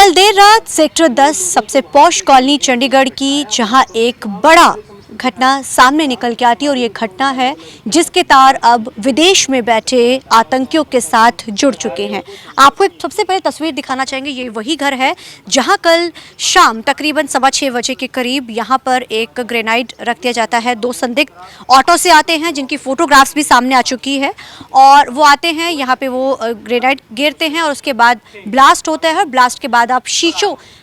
कल देर रात सेक्टर 10 सबसे पॉश कॉलोनी चंडीगढ़ की जहां एक बड़ा घटना सामने निकल के आती है और ये घटना है जिसके तार अब विदेश में बैठे आतंकियों के साथ जुड़ चुके हैं। आपको एक सबसे पहले तस्वीर दिखाना चाहेंगे। ये वही घर है जहां कल शाम तकरीबन 6:15 बजे के करीब यहां पर एक ग्रेनाइड रख दिया जाता है। दो संदिग्ध ऑटो से आते हैं जिनकी फोटोग्राफ्स भी सामने आ चुकी है और वो आते हैं यहाँ पे, वो ग्रेनाइड गिरते हैं और उसके बाद ब्लास्ट होता है। ब्लास्ट के बाद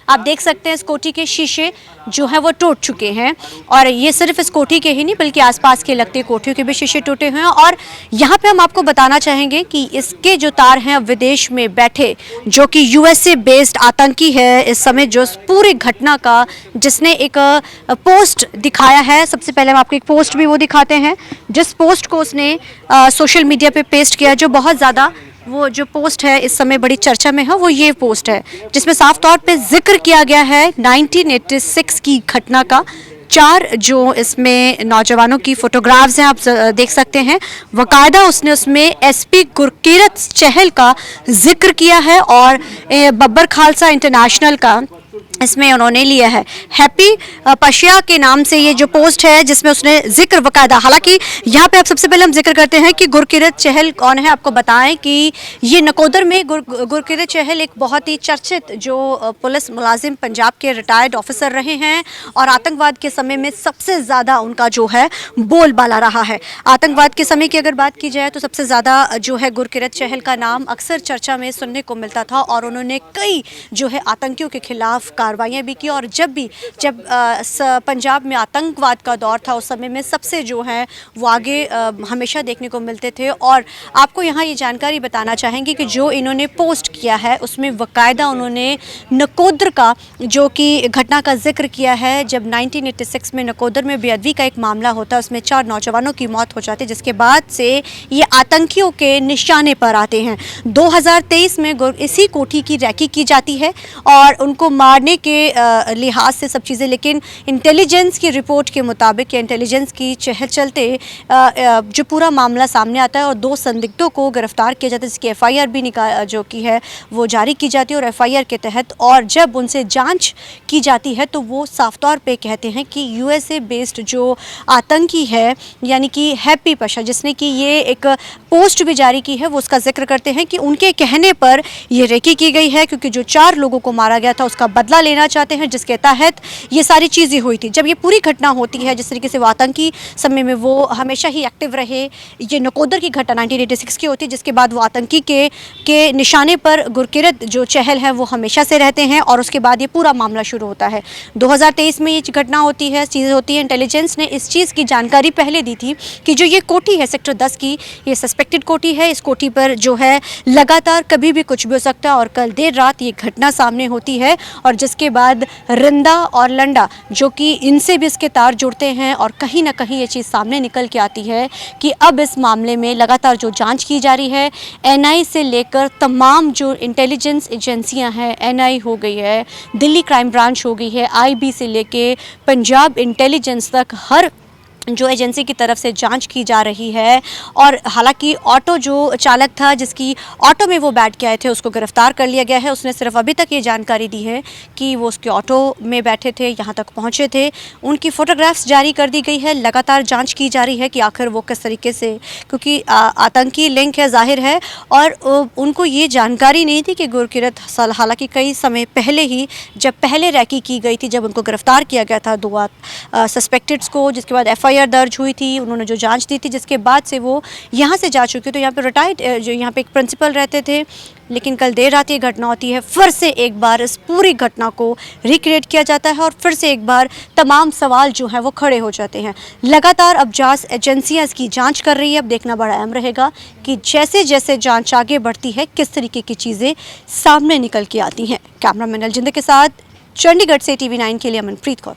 आप देख सकते हैं इस कोठी के शीशे जो है वो टूट चुके हैं और ये सिर्फ इस कोठी के ही नहीं बल्कि आसपास के लगते कोठियों के भी शीशे टूटे हुए हैं। और यहाँ पे हम आपको बताना चाहेंगे कि इसके जो तार हैं विदेश में बैठे जो कि यूएसए बेस्ड आतंकी है इस समय, जो पूरी घटना का जिसने एक पोस्ट दिखाया है। सबसे पहले हम आपको एक पोस्ट भी वो दिखाते हैं जिस पोस्ट को उसने सोशल मीडिया पे पेस्ट किया, जो बहुत ज़्यादा वो जो पोस्ट है इस समय बड़ी चर्चा में है। वो ये पोस्ट है जिसमें साफ तौर पे जिक्र किया गया है 1986 की घटना का। 4 जो इसमें नौजवानों की फोटोग्राफ्स हैं आप देख सकते हैं। बाकायदा उसने उसमें एसपी गुरकीरत चहल का जिक्र किया है और बब्बर खालसा इंटरनेशनल का इसमें उन्होंने लिया है। हैप्पी पशिया के नाम से ये जो पोस्ट है जिसमें उसने जिक्र बाकायदा, हालांकि यहाँ पे आप सबसे पहले हम जिक्र करते हैं कि गुरकीरत चहल कौन है। आपको बताएं कि ये नकोदर में गुरकीरत चहल एक बहुत ही चर्चित जो पुलिस मुलाजिम पंजाब के रिटायर्ड ऑफिसर रहे हैं और आतंकवाद के समय में सबसे ज़्यादा उनका जो है बोलबाला रहा है। आतंकवाद के समय की अगर बात की जाए तो सबसे ज़्यादा जो है गुरकीरत चहल का नाम अक्सर चर्चा में सुनने को मिलता था और उन्होंने कई जो है आतंकियों के खिलाफ कार्रवाइयाँ भी की। और जब पंजाब में आतंकवाद का दौर था उस समय में सबसे जो है वो आगे हमेशा देखने को मिलते थे। और आपको यहाँ ये जानकारी बताना चाहेंगे कि जो इन्होंने पोस्ट किया है उसमें बाकायदा उन्होंने नकोदर का जो कि घटना का जिक्र किया है। जब 1986 में नकोदर में बेअदबी का एक मामला होता है उसमें 4 नौजवानों की मौत हो जाती है, जिसके बाद से ये आतंकियों के निशाने पर आते हैं। 2023 में इसी कोठी की रैकी की जाती है और उनको मारने के लिहाज से सब चीज़ें, लेकिन इंटेलिजेंस की रिपोर्ट के मुताबिक या इंटेलिजेंस की चहल चलते जो पूरा मामला सामने आता है और 2 संदिग्धों को गिरफ्तार किया जाता है, जिसकी एफआईआर भी जो की है वो जारी की जाती है। और एफआईआर के तहत और जब उनसे जांच की जाती है तो वो साफ तौर पे कहते हैं कि यूएसए बेस्ड जो आतंकी है यानी कि हैप्पी पशा, जिसने कि ये एक पोस्ट भी जारी की है, वो उसका जिक्र करते हैं कि उनके कहने पर ये रेकी की गई है क्योंकि जो 4 लोगों को मारा गया था उसका बदला लेना चाहते हैं, जिसके तहत ये सारी चीज़ें हुई थी। जब ये पूरी घटना होती है जिस तरीके से वो आतंकी समय में वो हमेशा ही एक्टिव रहे, ये नकोदर की घटना 1986 की होती है, जिसके बाद वो आतंकी के निशाने पर गुरकीरत जो चहल है वो हमेशा से रहते हैं और उसके बाद ये पूरा मामला शुरू होता है। 2023 में ये घटना होती है, चीज़ें होती है। इंटेलिजेंस ने इस चीज़ की जानकारी पहले दी थी कि जो ये कोठी है सेक्टर 10 की, ये सस्पेक्टेड कोठी है। इस कोठी पर जो है लगातार कभी भी कुछ भी हो सकता है और कल देर रात ये घटना सामने होती है और जिसके बाद रिंदा और लंडा जो कि इनसे भी इसके तार जुड़ते हैं और कहीं ना कहीं ये चीज़ सामने निकल के आती है कि अब इस मामले में लगातार जो जांच की जा रही है, एनआई से लेकर तमाम जो इंटेलिजेंस एजेंसियां हैं, एनआई हो गई है, दिल्ली क्राइम ब्रांच हो गई है, आईबी से लेके पंजाब इंटेलिजेंस तक हर जो एजेंसी की तरफ से जांच की जा रही है। और हालांकि ऑटो जो चालक था जिसकी ऑटो में वो बैठ के आए थे उसको गिरफ्तार कर लिया गया है। उसने सिर्फ अभी तक ये जानकारी दी है कि वो उसके ऑटो में बैठे थे, यहाँ तक पहुँचे थे। उनकी फ़ोटोग्राफ्स जारी कर दी गई है। लगातार जांच की जा रही है कि आखिर वो किस तरीके से, क्योंकि आतंकी लिंक है जाहिर है और उनको ये जानकारी नहीं थी कि गुरकीरत, हालांकि कई समय पहले ही जब पहले रैकी की गई थी, जब उनको गिरफ्तार किया गया था 2 सस्पेक्टेड्स को, जिसके बाद एफआईआर दर्ज हुई थी, उन्होंने जो जांच दी थी, जिसके बाद से वो यहाँ से जा चुके। तो यहाँ पे रिटायर्ड जो यहाँ पे एक प्रिंसिपल रहते थे, लेकिन कल देर रात ये घटना होती है। फिर से एक बार इस पूरी घटना को रिक्रिएट किया जाता है और फिर से एक बार तमाम सवाल जो हैं वो खड़े हो जाते हैं। लगातार अब जांच एजेंसियाँ इसकी जांच कर रही है। अब देखना बड़ा अहम रहेगा कि जैसे जैसे जांच आगे बढ़ती है किस तरीके की चीज़ें सामने निकल के आती हैं। कैमरामैन अलजिंदर के साथ चंडीगढ़ से TV9 के लिए अमनप्रीत कौर।